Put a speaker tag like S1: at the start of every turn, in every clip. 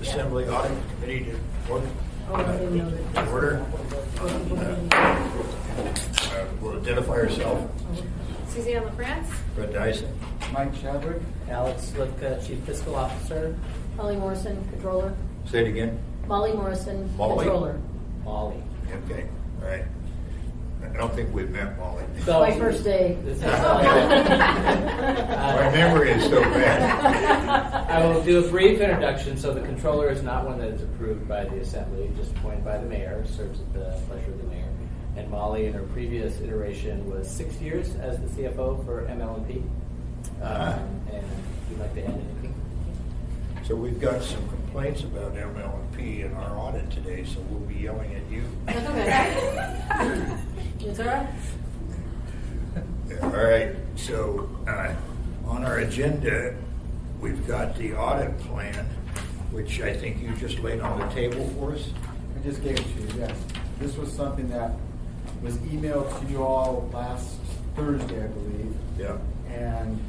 S1: Assembly Audit Committee to order. Order. We'll identify ourselves.
S2: Suzanne LaFrance.
S1: Brett Dyson.
S3: Mike Chadwick.
S4: Alex Lipka, Chief Fiscal Officer.
S5: Molly Morrison, Controller.
S1: Say it again.
S5: Molly Morrison,
S1: Molly?
S5: Controller.
S4: Molly.
S1: Okay, all right. I don't think we've met Molly.
S4: So-
S5: My first day.
S4: This is,
S1: My memory is so bad.
S4: I will do a brief introduction. So the controller is not one that is approved by the Assembly, just appointed by the mayor, serves at the pleasure of the mayor. And Molly, in her previous iteration, was 6 years as the CFO for ML&P. And you'd like to add anything?
S1: So we've got some complaints about ML&P in our audit today, so we'll be yelling at you.
S5: That's okay. It's all right.
S1: All right, so on our agenda, we've got the audit plan, which I think you just laid on the table for us.
S3: I just gave it to you, yes. This was something that was emailed to you all last Thursday, I believe.
S1: Yeah.
S3: And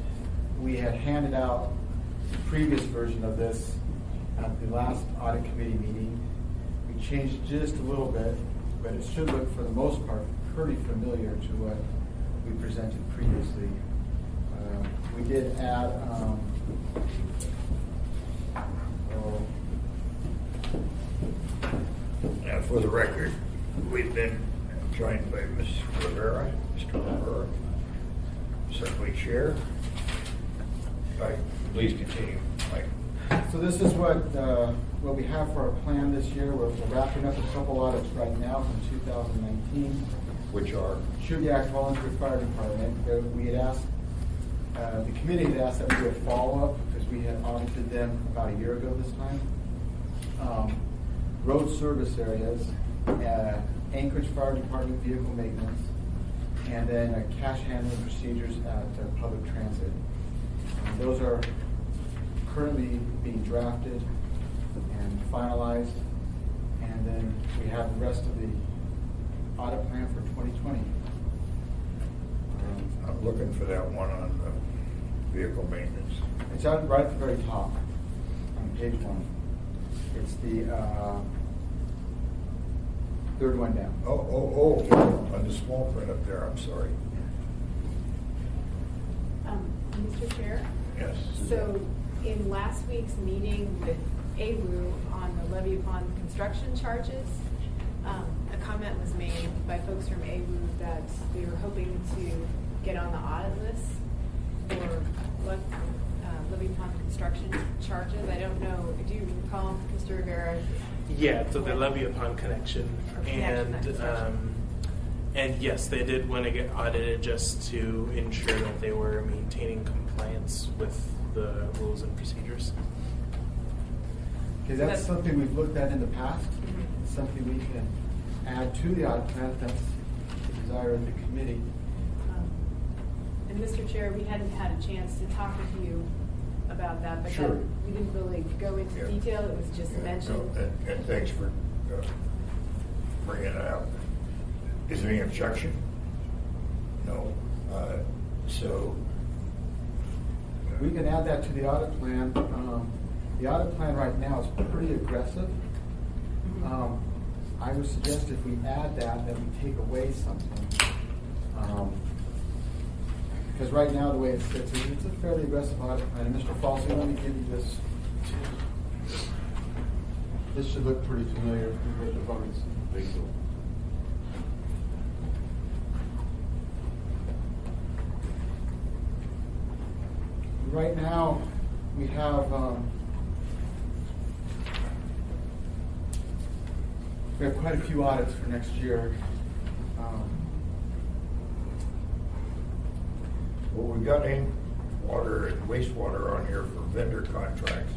S3: we had handed out the previous version of this at the last audit committee meeting. We changed it just a little bit, but it should look, for the most part, pretty familiar to what we presented previously. We did add,
S1: Now, for the record, we've been joined by Ms. Rivera, Mr. Rivera, Assembly Chair. Right, please continue, Mike.
S3: so this is what we have for our plan this year. We're wrapping up a couple audits right now from 2019.
S1: Which are?
S3: Shediac Volunteer Fire Department. We had asked, the committee had asked that we do a follow-up because we had audited them about a year ago this time. Road service areas, Anchorage Fire Department vehicle maintenance, and then cash handling procedures at public transit. Those are currently being drafted and finalized, and then we have the rest of the audit plan for 2020.
S1: I'm looking for that one on vehicle maintenance.
S3: It's out right at the very top on page 1. It's the third one down.
S1: Oh, on the small print up there, I'm sorry.
S2: Mr. Chair.
S1: Yes.
S2: So in last week's meeting with AWU on the levy upon construction charges, a comment was made by folks from AWU that they were hoping to get on the audit list for levy upon construction charges. I don't know, do you recall, Mr. Rivera?
S6: Yeah, so the levy upon connection, and yes, they did want to get audited just to ensure that they were maintaining compliance with the rules and procedures.
S3: Okay, that's something we've looked at in the past. It's something we can add to the audit plan if that's the desire of the committee.
S2: And Mr. Chair, we hadn't had a chance to talk with you about that, but
S3: Sure.
S2: we didn't really go into
S1: Yeah.
S2: detail. It was just mentioned.
S1: No, and thanks for bringing it out. Is there any objection? No. So.
S3: We can add that to the audit plan. The audit plan right now is pretty aggressive. I would suggest if we add that we take away something. Because right now, the way it sits, it's a fairly aggressive audit plan. And Mr. Falsey, let me give you this. This should look pretty familiar with the votes. Right now, we have quite a few audits for next year.
S1: Well, we've got water and wastewater on here for vendor contracts.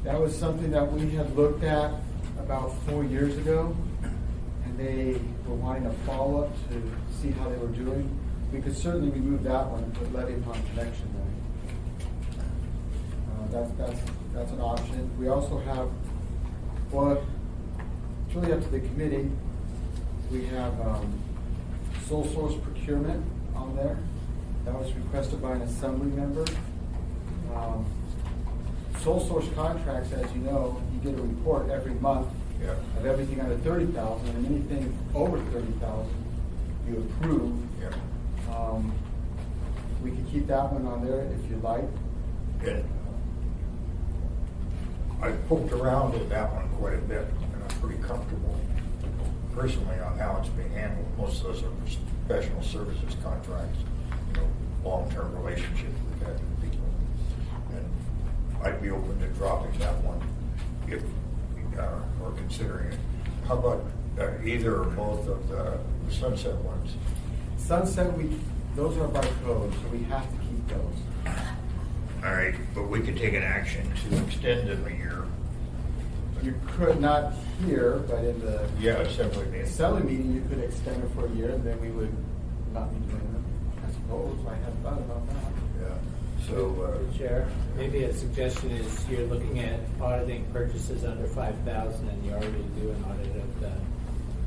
S3: That was something that we had looked at about 4 years ago, and they were wanting a follow-up to see how they were doing. We could certainly remove that one and put levy upon connection there. That's an option. We also have, well, it's really up to the committee. We have sole source procurement on there. That was requested by an assembly member. sole source contracts, as you know, you get a report every month
S1: Yeah.
S3: of everything under 30,000, and anything over 30,000, you approve.
S1: Yeah.
S3: We could keep that one on there if you'd like.
S1: And I've poked around with that one quite a bit, and I'm pretty comfortable personally on how it's being handled. Most of those are professional services contracts, long-term relationships we've had with people. And I'd be open to dropping that one if we're considering it. How about either or both of the sunset ones?
S3: Sunset, those are by code, so we have to keep those.
S1: All right, but we could take an action to extend them a year.
S3: You could not here, but in the
S1: Yeah, assembly meeting.
S3: assembly meeting, you could extend it for a year, and then we would not be doing them. I suppose, I hadn't thought about that.
S1: Yeah, so,
S4: Chair, maybe a suggestion is you're looking at auditing purchases under 5,000 and you already do an audit of the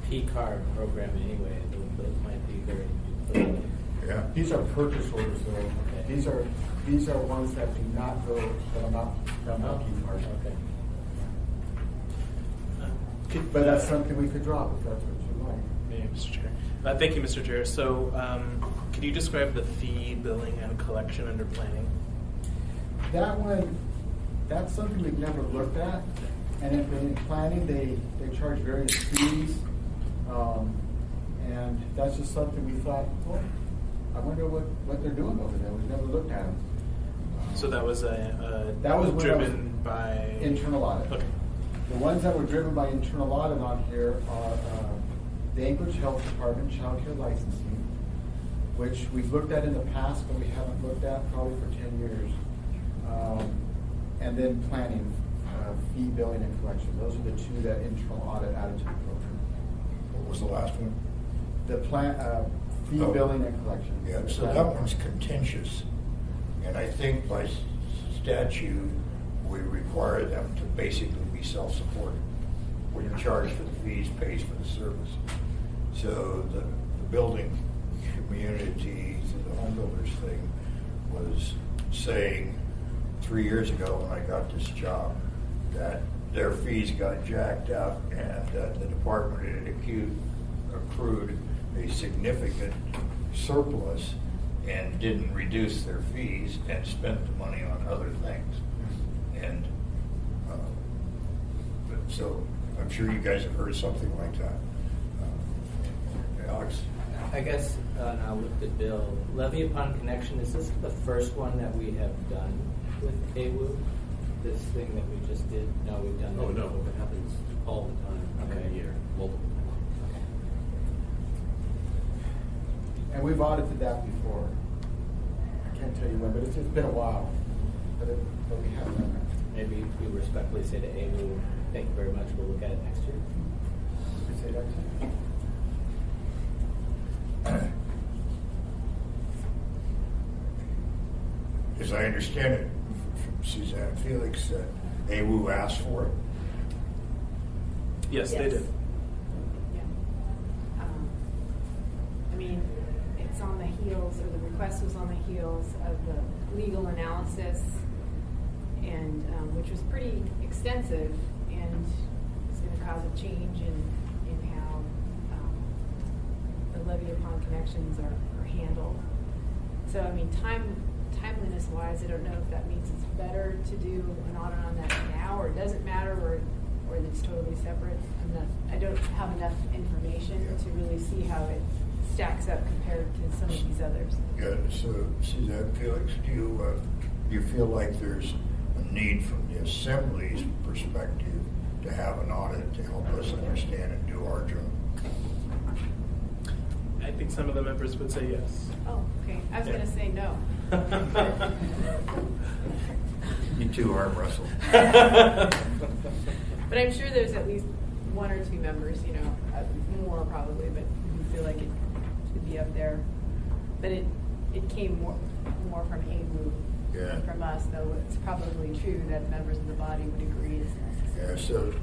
S4: P-card program anyway. Those might be very duplicative.
S1: yeah.
S3: These are purchase orders, though.
S4: Okay.
S3: These are ones that do not go, that are not from the key card.
S4: Okay.
S3: But that's something we could drop if that's what you like.
S6: Yeah, Mr. Chair. Thank you, Mr. Chair. So, could you describe the fee, billing, and collection under planning?
S3: That one, that's something we've never looked at. And in planning, they charge various fees. And that's just something we thought, well, I wonder what they're doing over there. We've never looked at them.
S6: So that was
S3: That was when I was
S6: driven by
S3: internal audit.
S6: Okay.
S3: The ones that were driven by internal audit on here are the Anchorage Health Department child care licensing, which we've looked at in the past, but we haven't looked at probably for 10 years. And then planning, fee, billing, and collection. Those are the two that internal audit added to the program.
S1: What was the last one?
S3: The fee,
S1: Oh.
S3: billing, and collection.
S1: Yeah, so that one's contentious. And I think by statute, we require them to basically be self-supporting. What you charge for the fees pays for the service. So the building community, the home builders thing, was saying 3 years ago when I got this job, that their fees got jacked up and that the department had accrued a significant surplus and didn't reduce their fees and spent the money on other things. And so I'm sure you guys have heard something like that. Alex?
S4: I guess, now with the bill, levy upon connection, is this the first one that we have done with AWU? This thing that we just did? No, we've done that.
S7: Oh, no, it happens all the time,
S4: Okay.
S7: every year, multiple times.
S3: And we've audited that before. I can't tell you when, but it's been a while. But we have done that.
S4: Maybe we respectfully say to AWU, thank you very much, we'll look at it next year.
S3: Did we say that too?
S1: As I understand it from Suzanne Felix, that AWU asked for it.
S6: Yes, they
S2: Yes.
S6: did.
S2: Yeah. I mean, it's on the heels, or the request was on the heels of the legal analysis, and which was pretty extensive, and it's going to cause a change in how the levy upon connections are handled. So, I mean, timeliness wise, I don't know if that means it's better to do an audit on that now, or it doesn't matter, or it's totally separate. I don't have enough information to really see how it stacks up compared to some of these others.
S1: Yeah, so Suzanne Felix, do you feel like there's a need from the Assembly's perspective to have an audit to help us understand and do our job?
S6: I think some of the members would say yes.
S2: Oh, okay. I was
S6: Yeah.
S2: going to say no.
S1: You two arm wrestle.
S2: But I'm sure there's at least one or two members, more probably, but who feel like it should be up there. But it came more from AWU
S1: Yeah.
S2: than from us, though it's probably true that members of the body would agree it's necessary.
S1: Yeah, so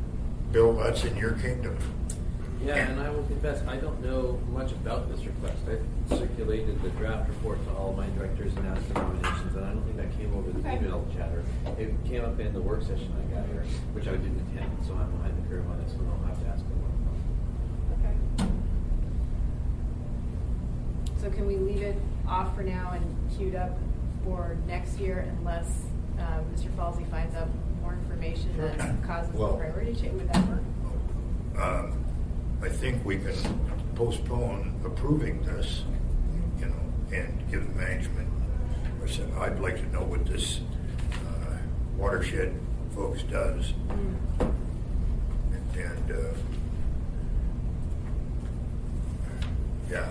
S1: Bill, that's in your kingdom.
S7: Yeah, and I will confess, I don't know much about this request. I circulated the draft report to all my directors and asked for nominations, and I don't think that came over the
S2: Okay.
S7: email chatter. It came up in the work session I got here, which I didn't attend, so I'm behind the curve on this one. I'll have to ask them more.
S2: Okay. So can we leave it off for now and queued up for next year unless Mr. Falsey finds out more information that causes a
S1: Well-
S2: priority change? Would that work?
S1: I think we can postpone approving this, you know, and give the management, I'd like to know what this watershed folks does. And, yeah,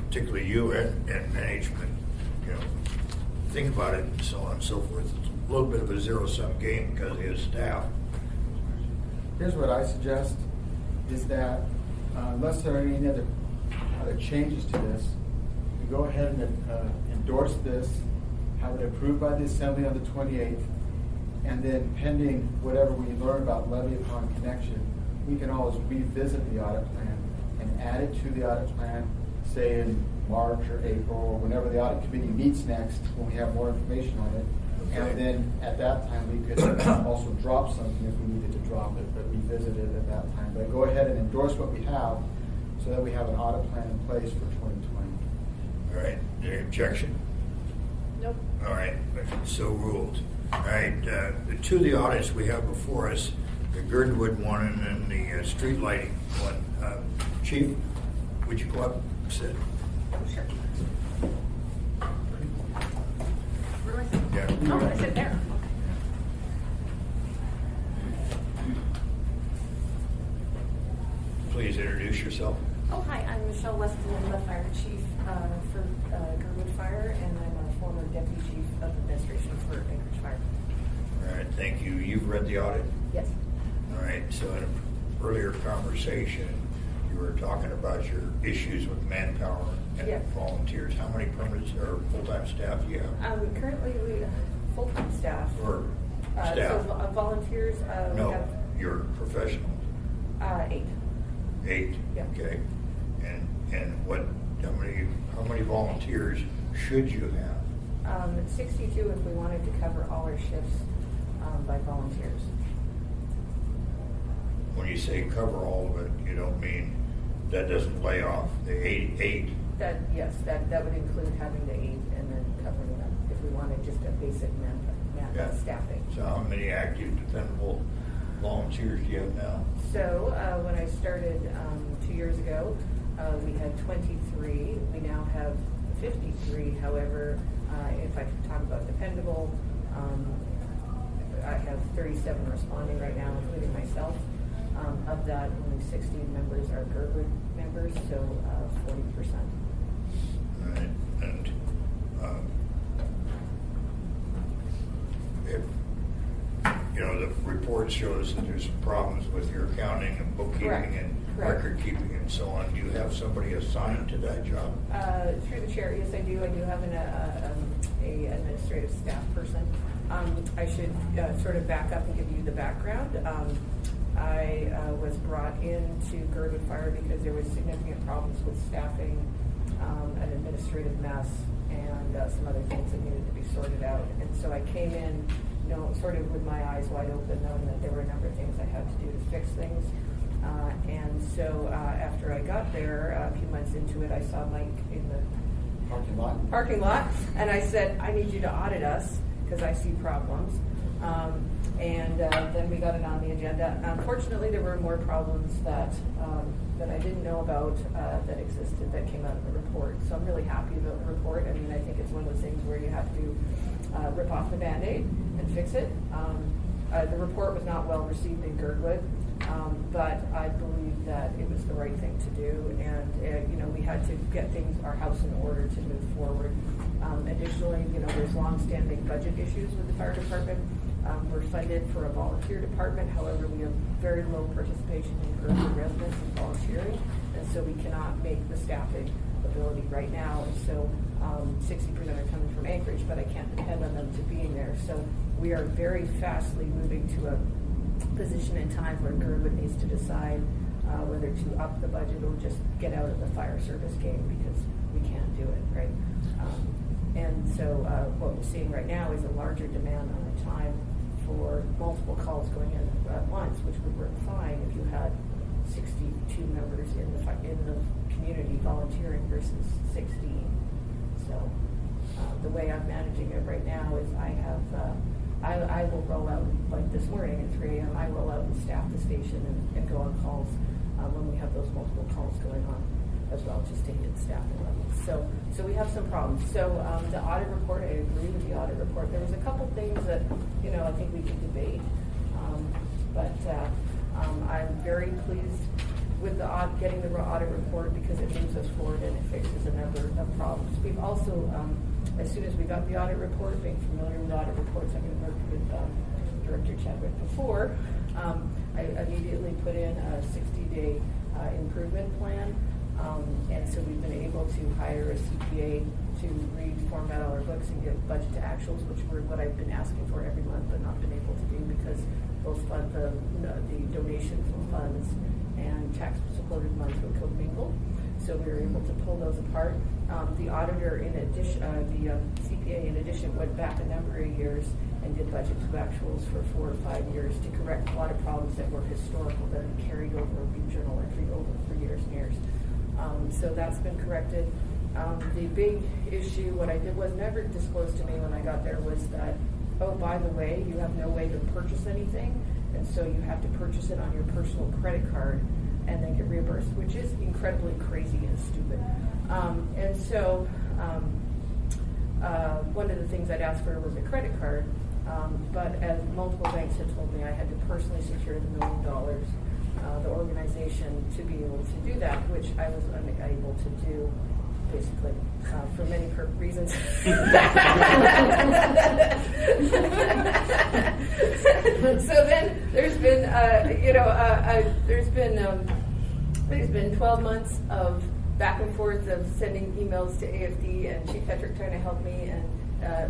S1: particularly you and management, you know, think about it and so on and so forth. It's a little bit of a zero-sum game because of his staff.
S3: Here's what I suggest, is that unless there are any other changes to this, we go ahead and endorse this, have it approved by the Assembly on the 28th, and then pending whatever we learn about levy upon connection, we can always revisit the audit plan and add it to the audit plan, say in March or April, or whenever the audit committee meets next, when we have more information on it.
S1: Okay.
S3: And then at that time, we could also drop something if we needed to drop it, but revisit it at that time. But go ahead and endorse what we have so that we have an audit plan in place for 2020.
S1: All right, any objection?
S2: Nope.
S1: All right, so ruled. All right, the two of the audits we have before us, the Girdwood one and then the street lighting one. Chief, would you go up and sit?
S2: Sure. Where do I sit?
S1: Yeah.
S2: Oh, I sit there.
S1: Please introduce yourself.
S8: Oh, hi, I'm Michelle Weston. I'm the fire chief for Girdwood Fire, and I'm a former deputy chief of administration for Anchorage Fire.
S1: All right, thank you. You've read the audit?
S8: Yes.
S1: All right, so in an earlier conversation, you were talking about your issues with manpower and
S8: Yes.
S1: volunteers. How many permanent or full-time staff do you have?
S8: Currently, we have full-time staff.
S1: Or staff?
S8: So volunteers, we
S1: No,
S8: have
S1: your professional.
S8: 8.
S1: 8?
S8: Yeah.
S1: Okay. And how many volunteers should you have?
S8: 62 if we wanted to cover all our shifts by volunteers.
S1: When you say cover all of it, you don't mean that doesn't lay off the eight.
S8: Yes, that would include having the 8 and then covering them if we wanted just a basic man
S1: Yeah.
S8: staffing.
S1: So how many active, dependable volunteers do you have now?
S8: So when I started 2 years ago, we had 23. We now have 53. However, if I talk about dependable, I have 37 responding right now, including myself. Of that, only 16 members are Girdwood members, so 40%.
S1: All right, and if, you know, the report shows that there's some problems with your accounting and bookkeeping
S8: Correct.
S1: and
S8: Correct.
S1: record keeping and so on. Do you have somebody assigned to that job?
S8: Through the chair, yes, I do. I do have a administrative staff person. I should sort of back up and give you the background. I was brought into Girdwood Fire because there was significant problems with staffing, an administrative mess, and some other things that needed to be sorted out. And so I came in, sort of with my eyes wide open, knowing that there were a number of things I had to do to fix things. And so after I got there, a few months into it, I saw Mike in the parking lot, and I said, I need you to audit us because I see problems. And then we got it on the agenda. Unfortunately, there were more problems that I didn't know about that existed that came out of the report. So I'm really happy about the report. I mean, I think it's one of those things where you have to rip off the Band-Aid and fix it. The report was not well received in Girdwood, but I believe that it was the right thing to do. And we had to get our house in order to move forward. Additionally, there's long-standing budget issues with the fire department. We're funded for a volunteer department. However, we have very low participation in Girdwood residents and volunteering, and so we cannot make the staffing ability right now. And so 60% are coming from Anchorage, but I can't depend on them to being there. So we are very fastly moving to a position in time where Girdwood needs to decide whether to up the budget or just get out of the fire service game because we can't do it, right? And so what we're seeing right now is a larger demand on the time for multiple calls going in at once, which would work fine if you had 62 members in the community volunteering versus 16. So the way I'm managing it right now is I will roll out, like this morning at 3 a.m., I roll out and staff the station and go on calls when we have those multiple calls going on as well, just to hit staffing levels. So we have some problems. So the audit report, I agree with the audit report. There was a couple things that, I think we could debate. But I'm very pleased with getting the audit report because it moves us forward and it fixes a number of problems. We've also, as soon as we got the audit report, being familiar with audit reports, I'm going to work with Director Chadwick before, I immediately put in a 60-day improvement plan. And so we've been able to hire a CPA to reformat all our books and give budget to actuals, which were what I've been asking for every month, but not been able to do because both the donation from funds and tax-supported funds were commingled. So we were able to pull those apart. The auditor, in addition, the CPA, in addition, went back a number of years and did budget to actuals for 4 or 5 years to correct a lot of problems that were historical that had carried over or been journal entry over for years and years. So that's been corrected. The big issue, what I did was never disclosed to me when I got there was that, oh, by the way, you have no way to purchase anything, and so you have to purchase it on your personal credit card and then get reimbursed, which is incredibly crazy and stupid. And so one of the things I'd asked for was a credit card, but as multiple banks had told me, I had to personally secure the $1 million, the organization, to be able to do that, which I was unable to do, basically, for many reasons. So then there's been, there's been 12 months of back and forth of sending emails to AFD and Chief Petrick trying to help me and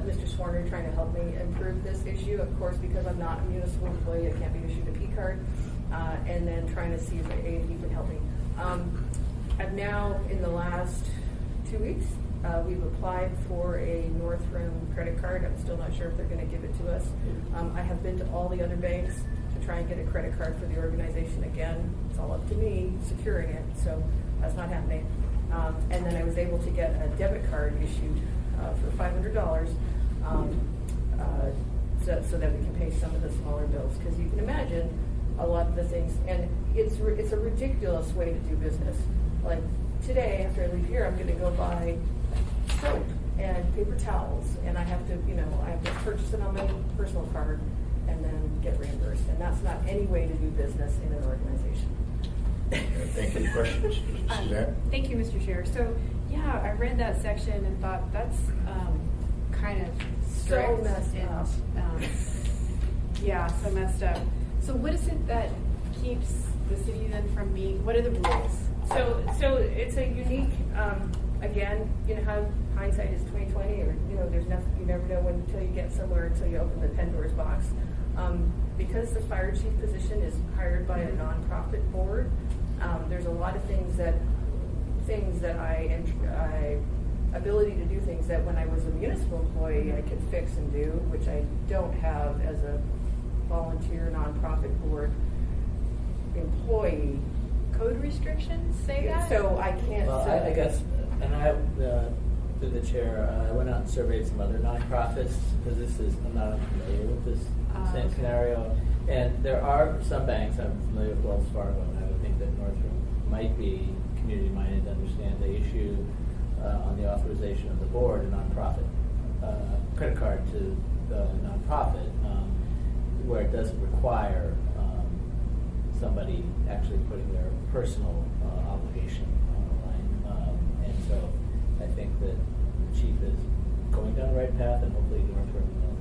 S8: Mr. Swarner trying to help me improve this issue. Of course, because I'm not a municipal employee, I can't be issued a P card. And then trying to see if AFD can help me. I've now, in the last 2 weeks, we've applied for a Northrim credit card. I'm still not sure if they're going to give it to us. I have been to all the other banks to try and get a credit card for the organization again. It's all up to me securing it, so that's not happening. And then I was able to get a debit card issued for $500 so that we can pay some of the smaller bills. Because you can imagine a lot of the things, and it's a ridiculous way to do business. Like today, after I leave here, I'm going to go buy soap and paper towels, and I have to purchase it on my personal card and then get reimbursed. And that's not any way to do business in an organization.
S1: Thank you. Questions, Suzanne?
S2: Thank you, Mr. Chair. So, yeah, I read that section and thought that's kind of strict.
S8: So messed up.
S2: Yeah, so messed up. So what is it that keeps the city then from meeting? What are the rules?
S8: So it's a unique, again, how hindsight is 20/20, or there's nothing, you never know until you get somewhere, until you open the Pandora's box. Because the fire chief position is hired by a nonprofit board, there's a lot of things that ability to do things that when I was a municipal employee I could fix and do, which I don't have as a volunteer nonprofit board employee.
S2: Code restrictions say that?
S8: So I can't.
S4: Well, I guess, and I, through the chair, I went out and surveyed some other nonprofits because I'm not unfamiliar with this same scenario. And there are some banks, I'm familiar with Wells Fargo, and I would think that Northrim might be community-minded to understand they issue on the authorization of the board a nonprofit credit card to the nonprofit, where it doesn't require somebody actually putting their personal obligation on the line. And so I think that the chief is going down the right path, and hopefully Northrim will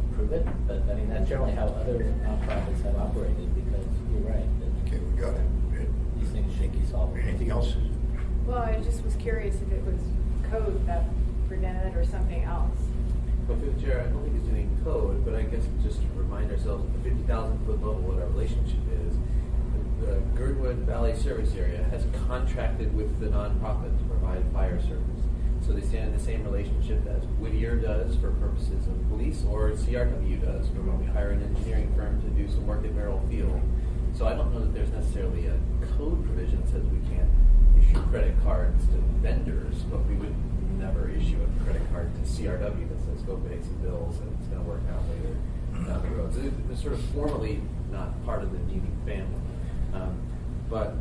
S4: improve it. But I mean, that's generally how other nonprofits have operated, because you're right.
S1: Okay, we got it.
S4: These things should be solved.
S1: Anything else?
S2: Well, I just was curious if it was code that prevented it or something else.
S7: Well, through the chair, I don't think it's any code, but I guess just to remind ourselves at the 50,000 foot level what our relationship is. the Girdwood Valley Service Area has contracted with the nonprofit to provide fire service. So they stand in the same relationship as Whittier does for purposes of police, or CRW does for when we hire an engineering firm to do some work at Merrill Field. So I don't know that there's necessarily a code provision that says we can't issue credit cards to vendors, but we would never issue a credit card to CRW that says go pay some bills and it's going to work out later down the road. So it's sort of formally not part of the Deaning family. But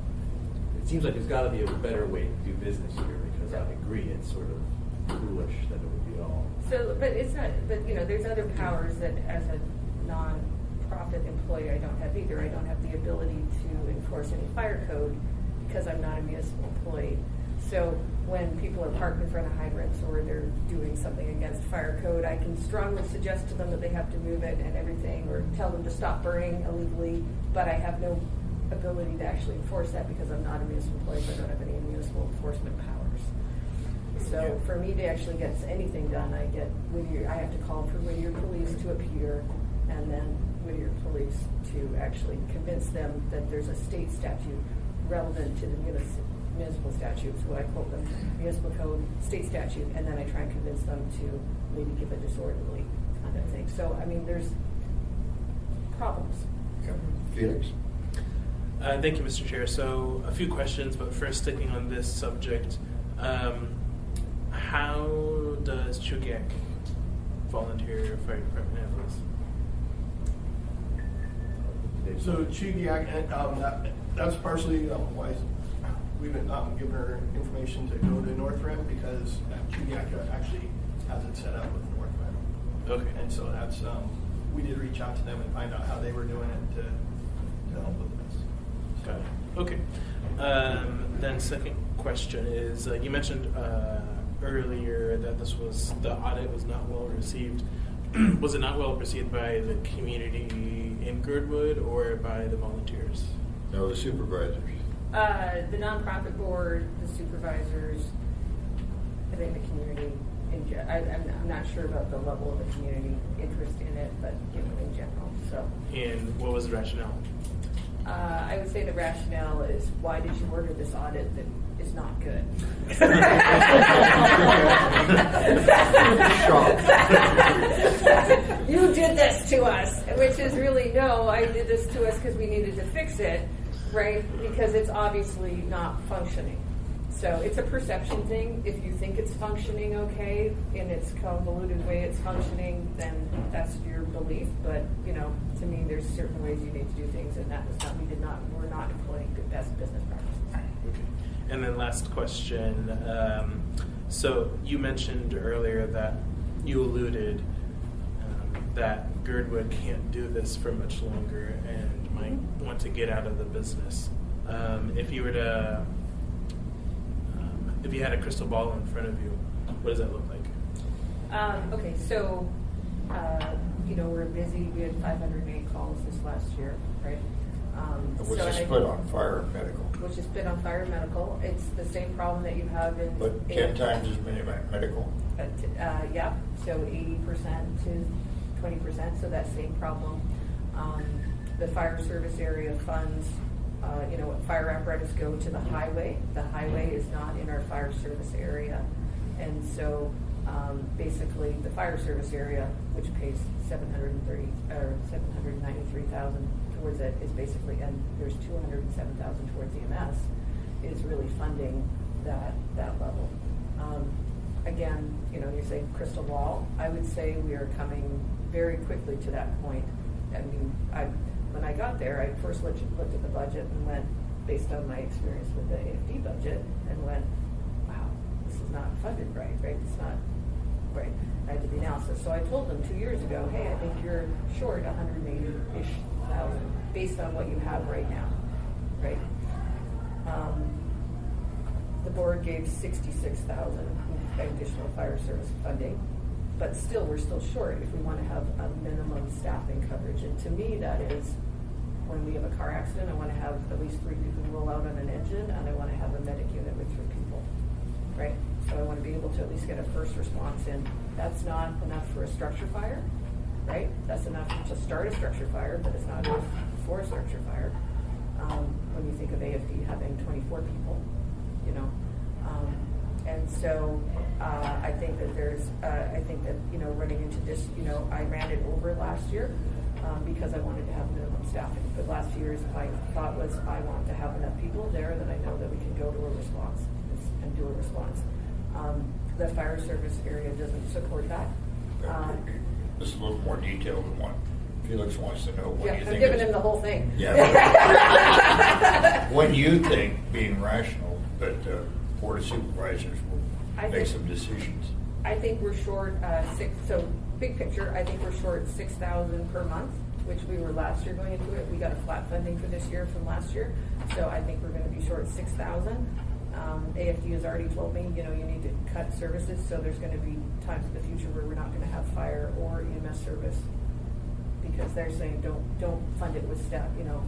S7: it seems like there's got to be a better way to do business here, because I agree it's sort of foolish that it would be all.
S8: So, but it's not, but there's other powers that as a non-profit employee I don't have either. I don't have the ability to enforce any fire code because I'm not a municipal employee. So when people are parked in front of hydrants or they're doing something against fire code, I can strongly suggest to them that they have to move it and everything, or tell them to stop burning illegally, but I have no ability to actually enforce that because I'm not a municipal employee, so I don't have any municipal enforcement powers. So for me to actually get anything done, I have to call for Whittier Police to appear, and then Whittier Police to actually convince them that there's a state statute relevant to the municipal statutes, what I quote them, municipal code, state statute, and then I try and convince them to maybe give a disorderly kind of thing. So, I mean, there's problems.
S1: Yeah. Felix?
S6: Thank you, Mr. Chair. So a few questions, but first sticking on this subject, how does Chugiak Volunteer Fire Department handle this?
S9: So Chugiak, that's partially why we've been giving her information to go to North Rim, because Chugiak actually has it set up with North Rim.
S6: Okay.
S9: And so that's, we did reach out to them and find out how they were doing it to help with this.
S6: Got it. Okay. Then second question is, you mentioned earlier that the audit was not well received. Was it not well received by the community in Girdwood or by the volunteers?
S1: No, the supervisors.
S8: The nonprofit board, the supervisors, I think the community, I'm not sure about the level of the community interest in it, but in general. So.
S6: And what was the rationale?
S8: I would say the rationale is, why did you order this audit that is not good? You did this to us, which is really, no, I did this to us because we needed to fix it, right? Because it's obviously not functioning. So it's a perception thing. If you think it's functioning okay, in its convoluted way it's functioning, then that's your belief. But, to me, there's certain ways you need to do things, and we're not employing good best business practices.
S6: Okay. And then last question. So you mentioned earlier that you alluded that Girdwood can't do this for much longer and might want to get out of the business. If you were to if you had a crystal ball in front of you, what does that look like?
S8: Okay, so, we're busy. We had 508 calls this last year, right?
S1: Which is split on fire and medical.
S8: Which is split on fire and medical. It's the same problem that you have in...
S1: But 10 times as many medical.
S8: Yeah, so 80% to 20%, so that same problem. The fire service area funds, fire apparatus go to the highway. The highway is not in our fire service area. And so basically the fire service area, which pays $793,000 towards it, is basically, and there's $207,000 towards EMS, is really funding that level. Again, you say crystal ball. I would say we are coming very quickly to that point. I mean, when I got there, I first looked at the budget and went, based on my experience with the AFD budget, and went, wow, this is not funded right? It's not right. I did the analysis. So I told them 2 years ago, hey, I think you're short 180-ish thousand based on what you have right now, right? The board gave $66,000 additional fire service funding, but still, we're still short if we want to have a minimum staffing coverage. And to me, that is, when we have a car accident, I want to have at least 3 people roll out on an engine, and I want to have a medic unit with 3 people, right? So I want to be able to at least get a first response in. That's not enough for a structure fire, right? That's enough to start a structure fire, but it's not enough for a structure fire. when you think of AFD having 24 people, you know. And so I think that running into this, you know, I ran it over last year because I wanted to have minimum staffing. But last year's my thought was I want to have enough people there that I know that we can go to a response and do a response. The fire service area doesn't support that.
S1: This is a little more detailed than what Felix wants to know. What do you
S8: I'm
S1: think
S8: giving
S1: is-
S8: him the whole thing.
S1: Yeah. When you think, being rational, that Board of Supervisors will
S8: I
S1: make
S8: think-
S1: some decisions?
S8: I think we're short so big picture, I think we're short 6,000 per month, which we were last year going into it. We got a flat funding for this year from last year. So I think we're going to be short 6,000. AFD has already told me, you know, you need to cut services. So there's going to be times in the future where we're not going to have fire or EMS service because they're saying don't fund it with staff, you know,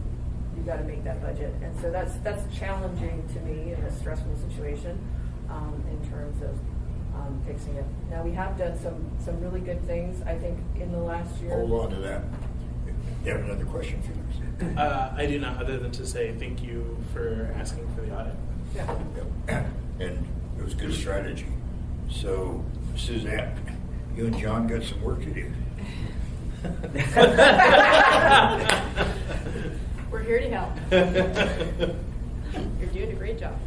S8: you got to make that budget. And so that's challenging to me in a stressful situation in terms of fixing it. Now we have done some really good things, I think, in the last year.
S1: Hold on to that. You have another question, Felix?
S6: I do not, other than to say thank you for asking for the audit.
S8: Yeah.
S1: Yep. And it was good strategy. So, Suzanne, you and John got some work to do.
S2: We're here to help. You're doing a great job.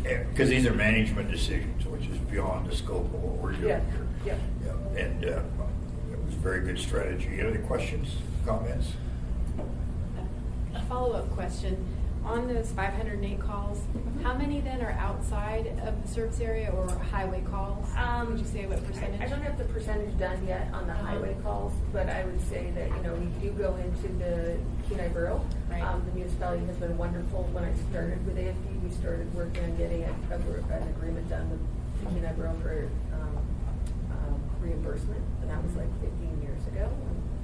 S1: Because these are management decisions, which is beyond the scope of what we're doing
S8: Yeah.
S1: here.
S8: Yeah.
S1: Yeah. And it was very good strategy. Any other questions, comments?
S2: A follow-up question. On those 508 calls, how many then are outside of the service area or highway calls? Would you say what percentage?
S8: I don't have the percentage done yet on the highway calls, but I would say that, you know, we do go into the Kenai Borough.
S2: Right.
S8: The municipality has been wonderful. When I started with AFD, we started working on getting an agreement done with the Kenai Borough for reimbursement, and that was like 15 years ago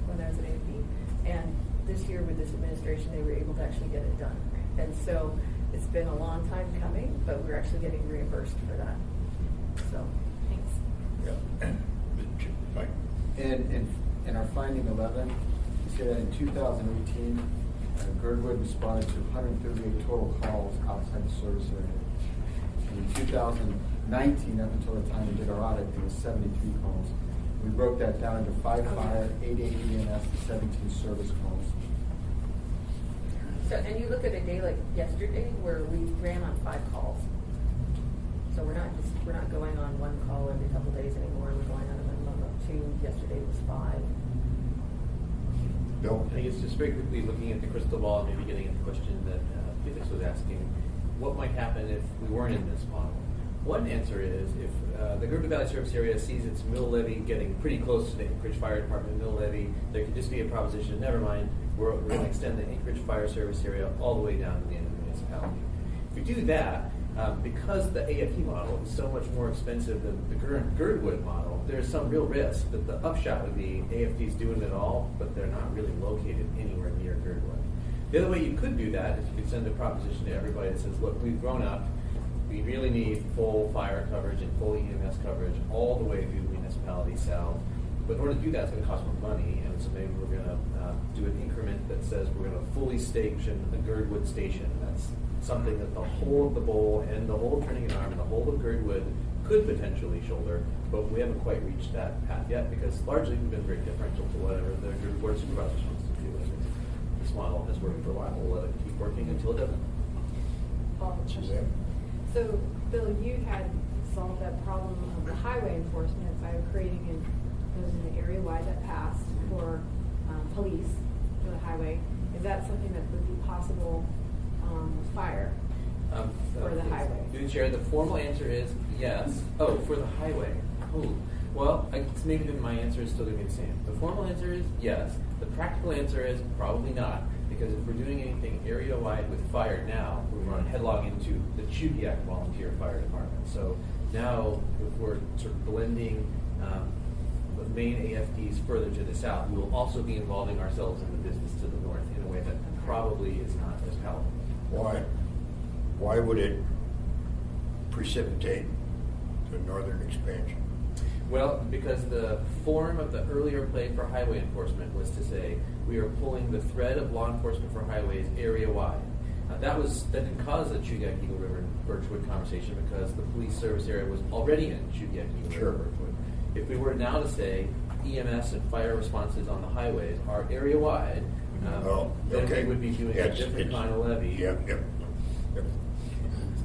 S8: when I was at AFD. And this year with this administration, they were able to actually get it done. And so it's been a long time coming, but we're actually getting reimbursed for that. So,
S2: Thanks.
S1: Yeah. Mike?
S3: In our finding 11, we say that in 2018, Girdwood responded to 138 total calls outside the service area. And in 2019, up until the time we did our audit, it was 73 calls. We broke that down into 5 fire, 8 EMS, and 17 service calls.
S8: So, and you look at a day like yesterday where we ran on 5 calls. So we're not going on 1 call every couple of days anymore. We're going on a minimum of 2. Yesterday was 5.
S1: Bill?
S7: I think it's just very quickly looking at the crystal ball, maybe getting at the question that Felix was asking. What might happen if we weren't in this model? One answer is if the Girdwood Valley Service Area sees its mill levy getting pretty close to the Anchorage Fire Department mill levy, there could just be a proposition, never mind, we're going to extend the Anchorage Fire Service Area all the way down to the end of the municipality. If we do that, because the AFT model is so much more expensive than the Girdwood model, there's some real risk that the upshot would be AFT's doing it all, but they're not really located anywhere near Girdwood. The other way you could do that is you could send a proposition to everybody that says, look, we've grown up, we really need full fire coverage and full EMS coverage all the way through the municipality south. But in order to do that, it's going to cost more money, and so maybe we're going to do an increment that says we're going to fully station the Girdwood station. That's something that the whole of the bowl and the whole of Turning an Arm and the whole of Girdwood could potentially shoulder, but we haven't quite reached that path yet because largely we've been very differential to whatever the Board of Supervisors wants to do. And this model has worked for a while. We'll let it keep working until it doesn't.
S1: Suzanne?
S2: So, Bill, you had solved that problem of the highway enforcement by creating an area-wide that passed for police for the highway. Is that something that would be possible with fire for the highway?
S7: Through the chair, the formal answer is yes. Oh, for the highway. Oh, well, maybe my answer is still going to be the same. The formal answer is yes. The practical answer is probably not. Because if we're doing anything area-wide with fire now, we run headlong into the Chudiak Volunteer Fire Department. So now, if we're sort of blending the main AFDs further to the south, we will also be involving ourselves in the business to the north in a way that probably is not as palatable.
S1: Why? Why would it precipitate the northern expansion?
S7: Well, because the form of the earlier play for highway enforcement was to say we are pulling the thread of law enforcement for highways area-wide. That didn't cause a Chugiak Eagle River Birchwood conversation because the police service area was already in Chugiak Eagle
S1: Sure.
S7: River Birchwood. If we were now to say EMS and fire responses on the highways are area wide, then we would be doing a different kind of levy.
S1: Yep.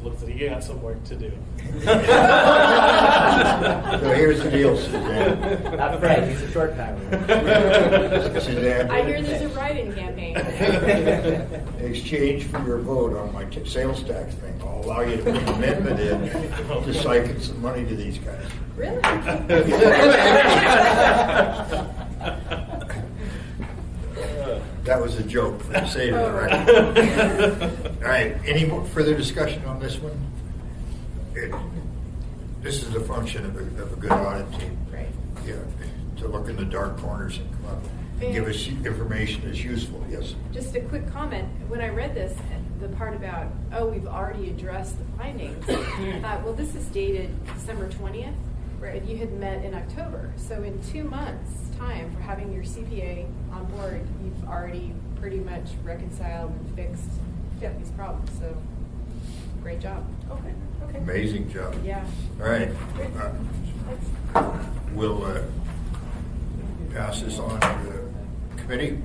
S6: Looks like you got some work to do.
S1: So here's the deal, Suzanne.
S4: Not Fred, he's a short timer.
S1: Suzanne.
S2: I hear there's a write-in campaign.
S1: In exchange for your vote on my sales tax thing, I'll allow you to put an amendment in to cycle some money to these guys.
S2: Really?
S1: That was a joke for the sake of the record. All right, any more further discussion on this one? This is a function of a good audit team.
S2: Right.
S1: Yeah, to look in the dark corners and come up and give us information that's useful, yes.
S2: Just a quick comment. When I read this, the part about, we've already addressed the findings, I thought, well, this is dated December 20th, right? You had met in October. So in 2 months' time for having your CPA on board, you've already pretty much reconciled and fixed these problems. So great job.
S8: Okay.
S1: Amazing job.
S2: Yeah.
S1: All right. We'll pass this on to the committee.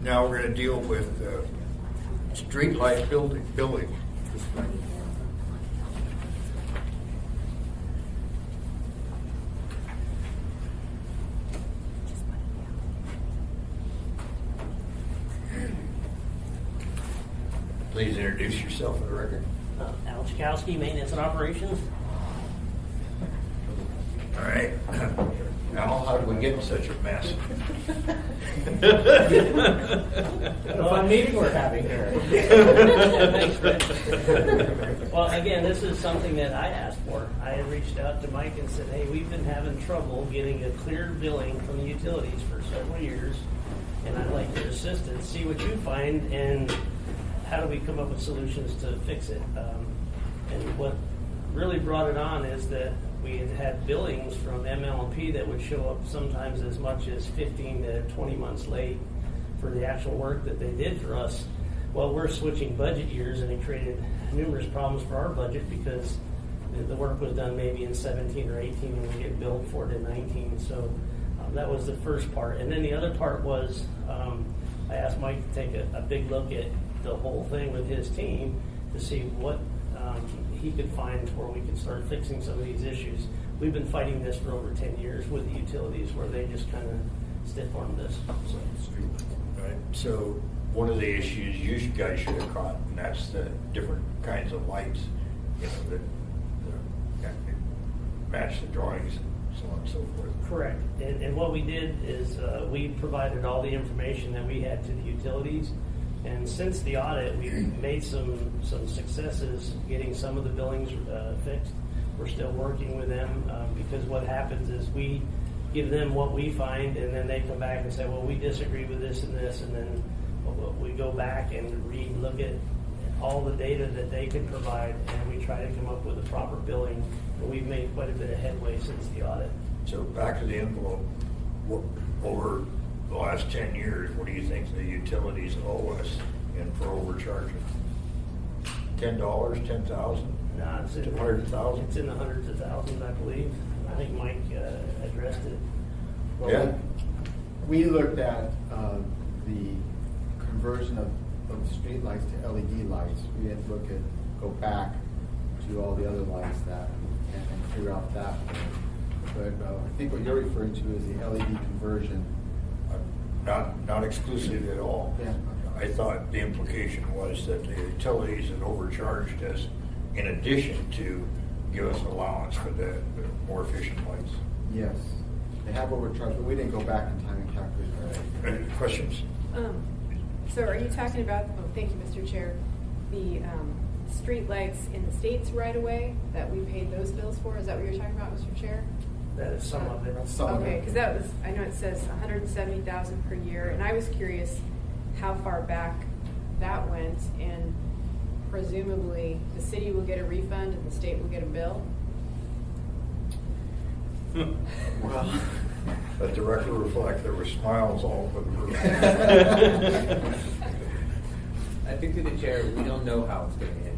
S1: Now we're going to deal with street light billing. Please introduce yourself for the record.
S10: Al Chakowski, Maintenance and Operations.
S1: All right. Al, how did we get in such a mess?
S4: What a fun meeting we're having here.
S10: Thanks, Fred. Well, again, this is something that I asked for. I had reached out to Mike and said, hey, we've been having trouble getting a clear billing from the utilities for several years, and I'd like your assistance, see what you find, and how do we come up with solutions to fix it. And what really brought it on is that we had billings from ML&P that would show up sometimes as much as 15 to 20 months late for the actual work that they did for us. Well, we're switching budget years, and it created numerous problems for our budget because the work was done maybe in 17 or 18, and we get billed for it in 19. So that was the first part. And then the other part was I asked Mike to take a big look at the whole thing with his team to see what he could find where we could start fixing some of these issues. We've been fighting this for over 10 years with the utilities where they just kind of stiff-armed us.
S1: Right. So one of the issues you guys should have caught, and that's the different kinds of lights, that match the drawings and so on and so forth.
S10: Correct. And what we did is we provided all the information that we had to the utilities. And since the audit, we've made some successes getting some of the billings fixed. We're still working with them because what happens is we give them what we find, and then they come back and say, well, we disagree with this and this, and then we go back and look at all the data that they can provide, and we try to come up with a proper billing. And we've made quite a bit of headway since the audit.
S1: So back to the envelope, over the last 10 years, what do you think the utilities owe us for overcharging? $10, $10,000?
S10: No, it's in
S1: 200,000?
S10: It's in the hundreds of thousands, I believe. I think Mike addressed it.
S3: Well,
S1: Yeah.
S3: We looked at the conversion of street lights to LED lights. We had to go back to all the other lights and figure out that. But I think what you're referring to is the LED conversion.
S1: Not exclusive at all.
S3: Yeah.
S1: I thought the implication was that the utilities had overcharged us in addition to give us allowance for the more efficient lights.
S3: Yes, they have overcharged, but we didn't go back in time and calculate that.
S1: Any questions?
S2: So are you talking about, thank you, Mr. Chair, the street lights in the states right away that we paid those bills for? Is that what you're talking about, Mr. Chair?
S10: That is some of it.
S2: Okay, because that was, I know it says 170,000 per year, and I was curious how far back that went, and presumably the city will get a refund and the state will get a bill?
S3: Well,
S1: Let the record reflect there were smiles all over the room.
S7: think through the chair, we don't know how it's going to end.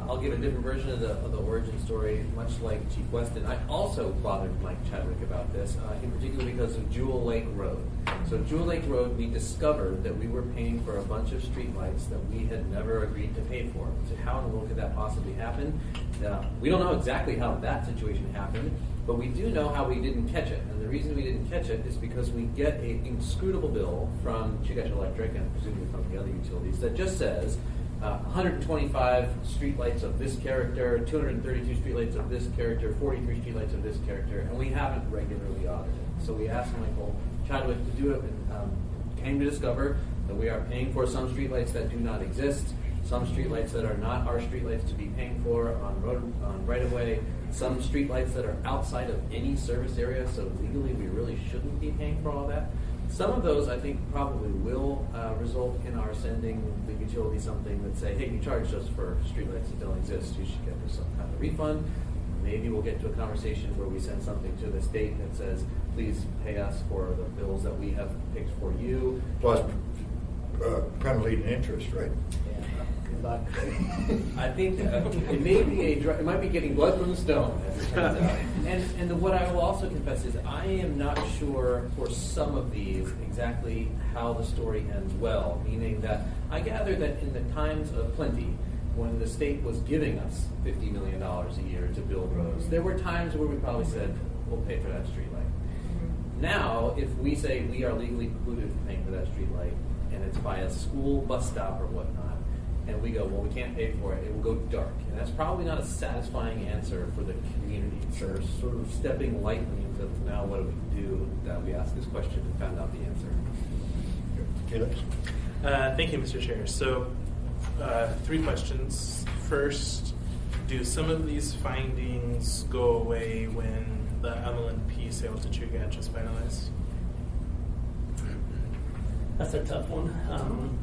S7: I'll give a different version of the origin story, much like Chief Weston. I also bothered Mike Chadwick about this, in particular because of Jewel Lake Road. So Jewel Lake Road, we discovered that we were paying for a bunch of streetlights that we had never agreed to pay for. So how in the world could that possibly happen? We don't know exactly how that situation happened, but we do know how we didn't catch it. And the reason we didn't catch it is because we get an inscrutable bill from Chugach Electric and presumably from the other utilities that just says 125 streetlights of this character, 232 streetlights of this character, 43 streetlights of this character, and we haven't regularly audited. So we asked Michael Chadwick to do it and came to discover that we are paying for some streetlights that do not exist, some streetlights that are not our streetlights to be paying for on right-of-way, some streetlights that are outside of any service area, so legally we really shouldn't be paying for all that. Some of those, I think, probably will result in our sending the utility something that say, hey, you charged us for streetlights that don't exist, you should get some kind of refund. Maybe we'll get to a conversation where we send something to the state that says, please pay us for the bills that we have picked for you.
S1: Plus penalty and interest, right?
S4: Good luck.
S7: I think it may be it might be getting blood from the stone, as it turns out. And what I will also confess is I am not sure for some of these exactly how the story ends well, meaning that I gather that in the times of plenty, when the state was giving us $50 million a year to build roads, there were times where we probably said, we'll pay for that streetlight. Now, if we say we are legally precluded from paying for that streetlight, and it's by a school bus stop or whatnot, and we go, well, we can't pay for it, it will go dark. And that's probably not a satisfying answer for the community. So we're sort of stepping lightly into now what do we do that we asked this question and found out the answer.
S1: Felix?
S6: Thank you, Mr. Chair. So, 3 questions. First, do some of these findings go away when the MLNP sale to Chugach is finalized?
S10: That's a tough one.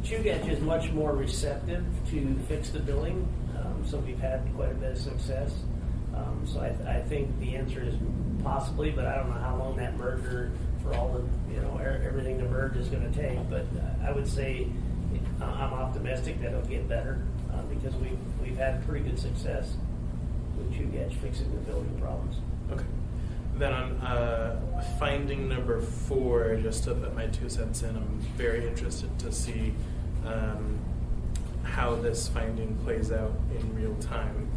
S10: Chugach is much more receptive to fix the building, so we've had quite a bit of success. So I think the answer is possibly, but I don't know how long that merger for all the, everything to merge is going to take. But I would say I'm optimistic that it'll get better because we've had pretty good success with Chugach fixing the building problems.
S6: Okay. Then on finding number 4, just to put my 2 cents in, I'm very interested to see how this finding plays out in real time.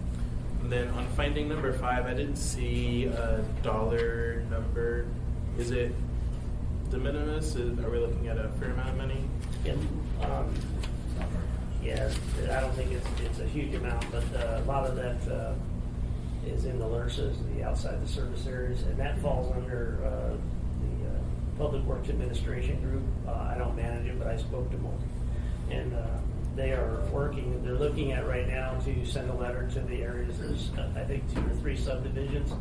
S6: And then on finding number 5, I didn't see a dollar number. Is it de minimis? Are we looking at a fair amount of money?
S10: Yeah, I don't think it's a huge amount, but a lot of that is in the LRSAs, the outside the service areas, and that falls under the Public Works Administration group. I don't manage it, but I spoke to them, and they are working. They're looking at right now to send a letter to the areas. There's I think 2 or 3 subdivisions.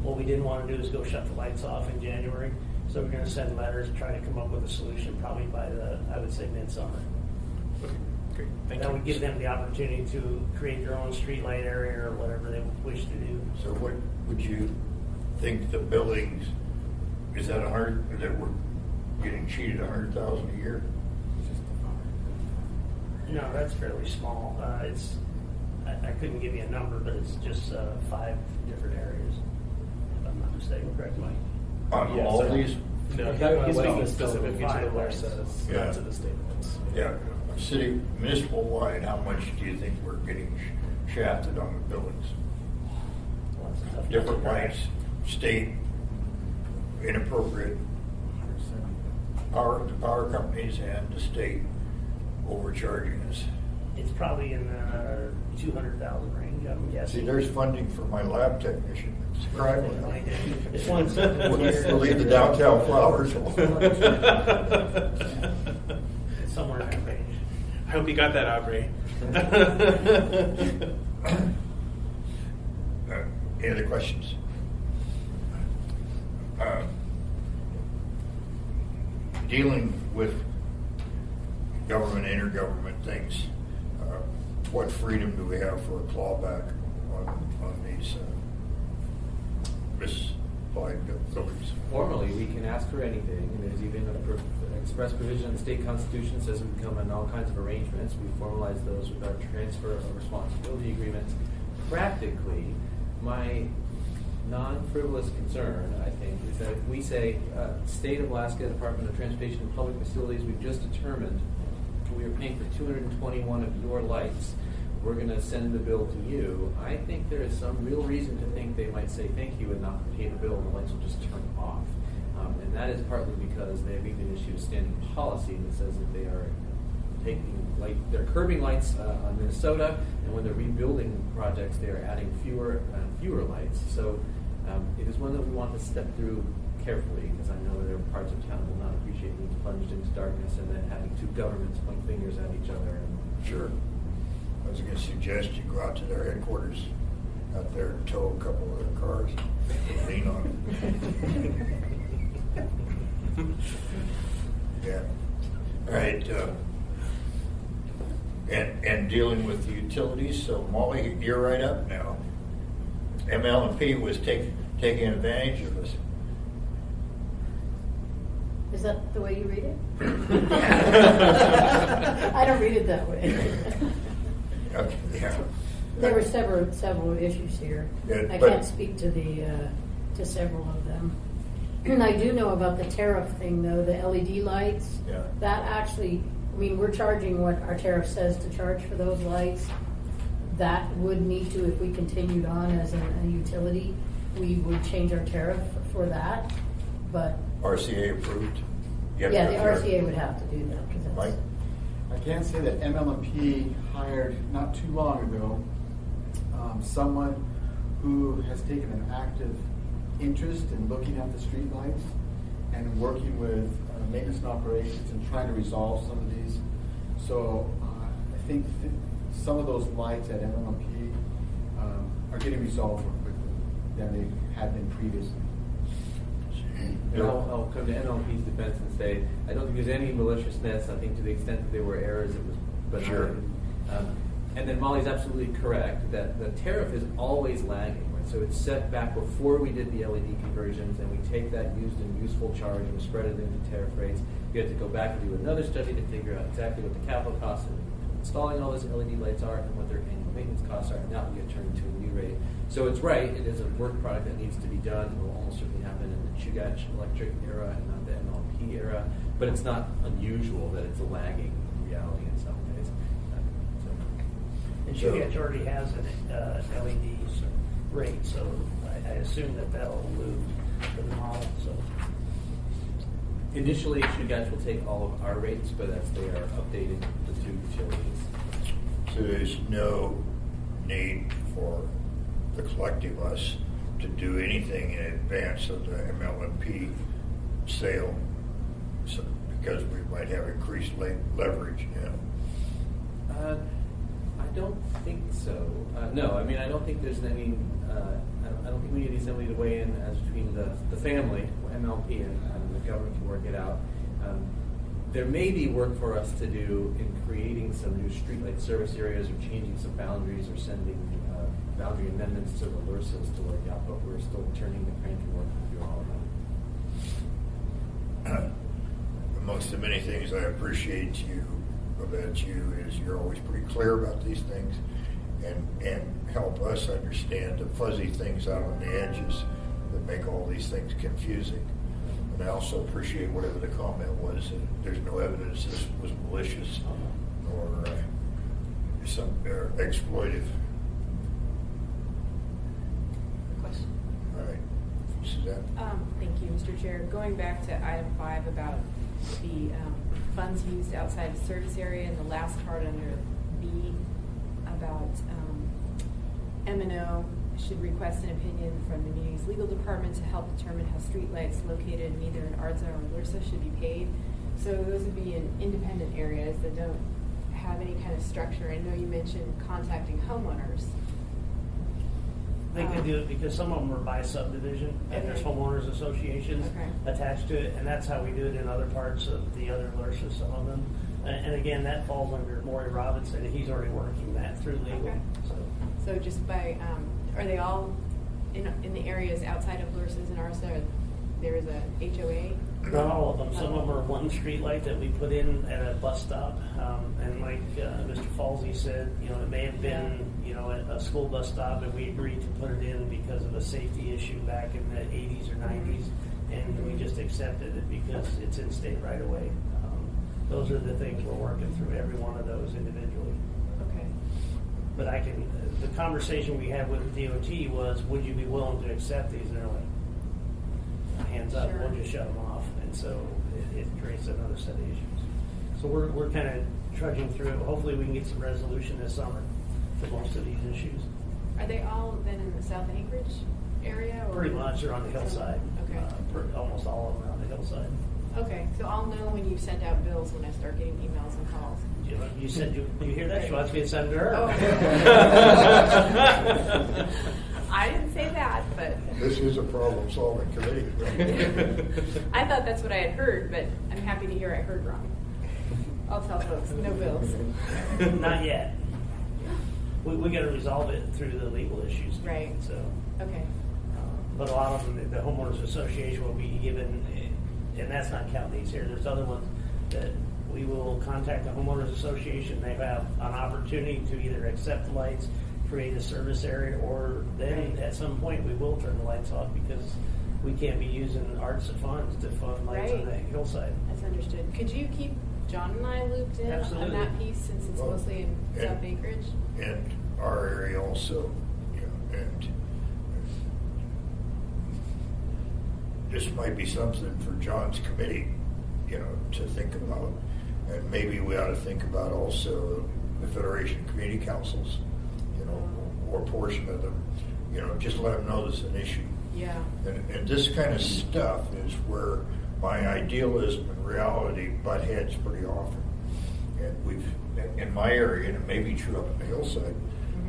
S10: What we didn't want to do is go shut the lights off in January, so we're going to send letters, try to come up with a solution probably by I would say midsummer.
S6: Okay, great. Thank you.
S10: That would give them the opportunity to create their own streetlight area or whatever they wish to do.
S1: So what would you think the buildings, is that that we're getting cheated $100,000 a year?
S10: No, that's fairly small. I couldn't give you a number, but it's just 5 different areas, if I'm not mistaken. Correct, Mike?
S1: On
S6: Yeah,
S1: all
S6: so-
S1: these?
S6: No,
S4: He's
S6: speaking
S4: speaking
S6: specifically to the
S10: 5
S6: LRSAs,
S1: Yeah.
S6: not to the state ones.
S1: Yeah, city, municipal wide, how much do you think we're getting shafted on the buildings?
S10: Well, that's a tough
S1: Different
S10: number.
S1: lights, state, inappropriate, the power companies and the state overcharging us.
S10: It's probably in the 200,000 range, I'm guessing.
S1: See, there's funding for my lab technician. It's crying.
S10: It's one
S1: We'll leave the downtown flowers.
S10: It's somewhere in that range.
S6: I hope you got that, Aubrey.
S1: Any other questions? Dealing with government, intergovernment things, what freedom do we have for a clawback on these applied buildings.
S7: Formally, we can ask for anything, and there's even an express provision in the state constitution says we can come in all kinds of arrangements. We formalize those with our transfer of responsibility agreements. Practically, my non-frivolous concern, I think, is that if we say, State of Alaska Department of Transportation and Public Facilities, we've just determined we are paying for 221 of your lights, we're going to send the bill to you. I think there is some real reason to think they might say thank you and not pay the bill, and the lights will just turn off. And that is partly because they have even issued a standing policy that says that they are they're curbing lights on Minnesota, and when they're rebuilding projects, they are adding fewer and fewer lights. So it is one that we want to step through carefully, because I know there are parts of town that will not appreciate being plunged into darkness and then having two governments point fingers at each other.
S1: Sure. I was going to suggest you go out to their headquarters out there and tow a couple of their cars, lean on them. Yeah. All right. And dealing with the utilities. So Molly, you're right up now. ML&P was taking advantage of us.
S5: Is that the way you read it? I don't read it that way.
S1: Okay, yeah.
S5: There were several issues here.
S1: Yeah,
S5: I
S1: but-
S5: can't speak to to several of them. And I do know about the tariff thing, though, the LED lights.
S1: Yeah.
S5: That actually, I mean, we're charging what our tariff says to charge for those lights. That would need to, if we continued on as a utility, we would change our tariff for that. But
S1: RCA approved. You have to
S5: yeah, the
S1: have your-
S5: RCA would have to do that. 'Cause that's-
S1: Mike?
S3: I can say that ML&P hired not too long ago someone who has taken an active interest in looking at the streetlights and working with maintenance and operations and trying to resolve some of these. So I think some of those lights at ML&P are getting resolved more quickly than they had been previously.
S7: And I'll come to NLP's defense and say, I don't think there's any maliciousness. I think to the extent that there were errors, it was benign.
S1: Sure.
S7: And then Molly's absolutely correct that the tariff is always lagging. Right? So it's set back before we did the LED conversions, and we take that used and useful charge and we spread it into tariff rates. You have to go back and do another study to figure out exactly what the capital costs of installing all those LED lights are and what their annual maintenance costs are, and that will get turned into a new rate. So it's right, it is a work product that needs to be done. It will almost certainly happen in the Chugach electric era and not the MLP era, but it's not unusual that it's a lagging reality in some ways.
S10: And Chugach already has an LED rate, so I assume that'll move to the model. So
S7: Initially, Chugach will take all of our rates, but as they are updating the two utilities.
S1: So there's no need for the collective us to do anything in advance of the ML&P sale, so, because we might have increased leverage, you know.
S7: I don't think so. No, I mean, I don't think there's any. I don't think we need the assembly to weigh in as between the family, MLP, and the government can work it out. There may be work for us to do in creating some new streetlight service areas or changing some boundaries or sending boundary amendments to the LURSAs to work out, but we're still turning the crank and working through all of that.
S1: Amongst the many things I appreciate about you is you're always pretty clear about these things and help us understand the fuzzy things out on the edges that make all these things confusing. And I also appreciate whatever the comment was, that there's no evidence this was malicious or exploitive.
S2: Question.
S1: All right, Suzanne?
S2: Thank you, Mr. Chair. Going back to item 5 about the funds used outside the service area, and the last part under B about M&O should request an opinion from the community's legal department to help determine how streetlights located in either an ARDSA or LURSA should be paid. So those would be in independent areas that don't have any kind of structure. I know you mentioned contacting homeowners.
S10: they could do it because some of them are by subdivision and there's
S2: Okay.
S10: homeowners associations
S2: Okay.
S10: attached to it, and that's how we do it in other parts of the other LURSA, some of them. And again, that falls under Maury Robinson, and he's already working that through legal.
S2: Okay.
S10: So
S2: So just by, are they all in the areas outside of Lewis's and Arsa, there is a HOA?
S10: Not all of them. Some of them are one street light that we put in at a bus stop. And like Mr. Falsey said, it may have been, a school bus stop, and we agreed to put it in because of a safety issue back in the 80s or 90s, and we just accepted it because it's in state right away. Those are the things we're working through, every one of those individually.
S2: Okay.
S10: But the conversation we had with the DOT was, would you be willing to accept these? And they're like, hands up,
S2: Sure.
S10: we'll just shut them off. And so it creates another set of issues. So we're kind of trudging through it. Hopefully we can get some resolution this summer for most of these issues.
S2: Are they all then in the South Anchorage area? Or?
S10: Pretty much, they're on the hillside.
S2: Okay.
S10: Almost all of them are on the hillside.
S2: Okay, so I'll know when you send out bills when I start getting emails and calls.
S10: You said you hear that? She wants me to send to her.
S2: Oh. I didn't say that, but
S1: This is a problem-solving committee.
S2: I thought that's what I had heard, but I'm happy to hear I heard wrong. I'll tell folks, no bills.
S10: Not yet. We got to resolve it through the legal issues.
S2: Right.
S10: So,
S2: Okay.
S10: but a lot of them, the homeowners association will be given, and that's not counting these here. There's other ones that we will contact the homeowners association. They have an opportunity to either accept the lights, create a service area, or then at some point we will turn the lights off because we can't be using ARTSA funds to fund lights on the hillside.
S2: That's understood. Could you keep John and I looped in
S10: Absolutely.
S2: on that piece since it's mostly in South Anchorage?
S1: And our area also, and this might be something for John's committee, to think about. And maybe we ought to think about also the Federation of Community Councils, or a portion of them, just let them know this is an issue.
S2: Yeah.
S1: And this kind of stuff is where my idealism and reality butt heads pretty often. And we've, in my area, and it may be true up in the hillside,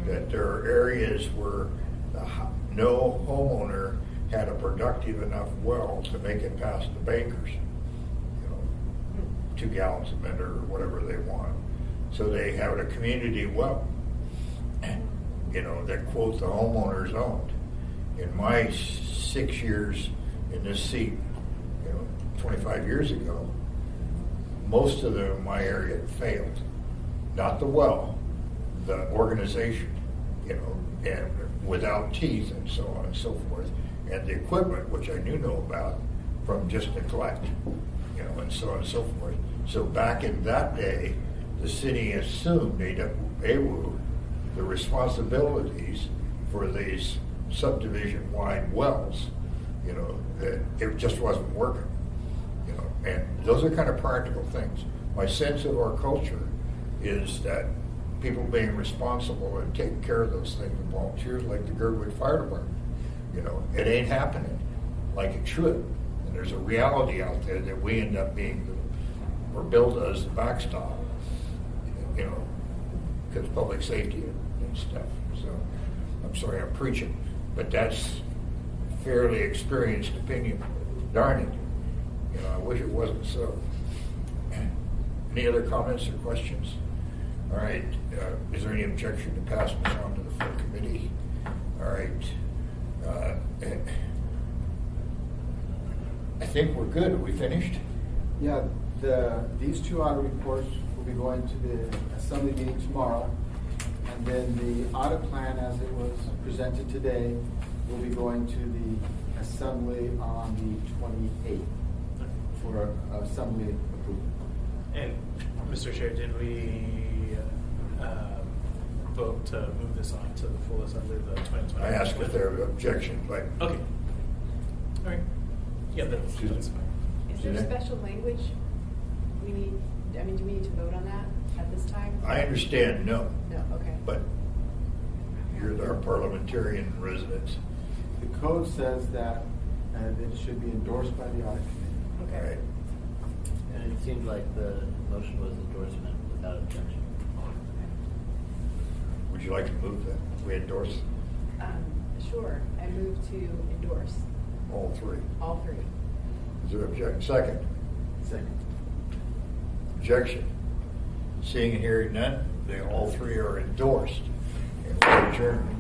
S1: that there are areas where no homeowner had a productive enough well to make it past the bankers, 2 gallons a minute or whatever they want. So they have a community well, that quote the homeowners owned. In my 6 years in this seat, 25 years ago, most of them in my area failed. Not the well, the organization, and without teeth and so on and so forth. And the equipment, which I knew about from just neglect, and so on and so forth. So back in that day, the city assumed, AWU, the responsibilities for these subdivision-wide wells, that it just wasn't working, and those are kind of practical things. My sense of our culture is that people being responsible and taking care of those things, and volunteers like the Girdwood Fire Department, it ain't happening like it should. And there's a reality out there that we end up being, or billed as the backstop, because public safety and stuff. So I'm sorry I'm preaching, but that's fairly experienced opinion. Darn it. I wish it wasn't so. Any other comments or questions? All right. Is there any objection to pass this on to the full committee? All right. I think we're good. Are we finished?
S3: Yeah, these 2 audit reports will be going to the assembly meeting tomorrow. And then the audit plan, as it was presented today, will be going to the assembly on the 28th for assembly approval.
S6: And Mr. Chair, did we vote to move this on to the full assembly of the 2020?
S1: I asked if there was objection, but
S6: Okay. All right. Yeah, that's fine.
S2: Is there special language do we need to vote on that at this time?
S1: I understand no,
S2: No, okay.
S1: but you're our parliamentarian residents.
S3: The code says that it should be endorsed by the audit committee.
S1: All
S2: Okay.
S1: right.
S4: And it seemed like the motion was endorsement without objection.
S1: Would you like to move that? We endorse
S2: Sure. I move to endorse
S1: all 3.
S2: all 3.
S1: Is there objection? Second.
S3: Second.
S1: Objection. Seeing and hearing none, they all 3 are endorsed. And we adjourn.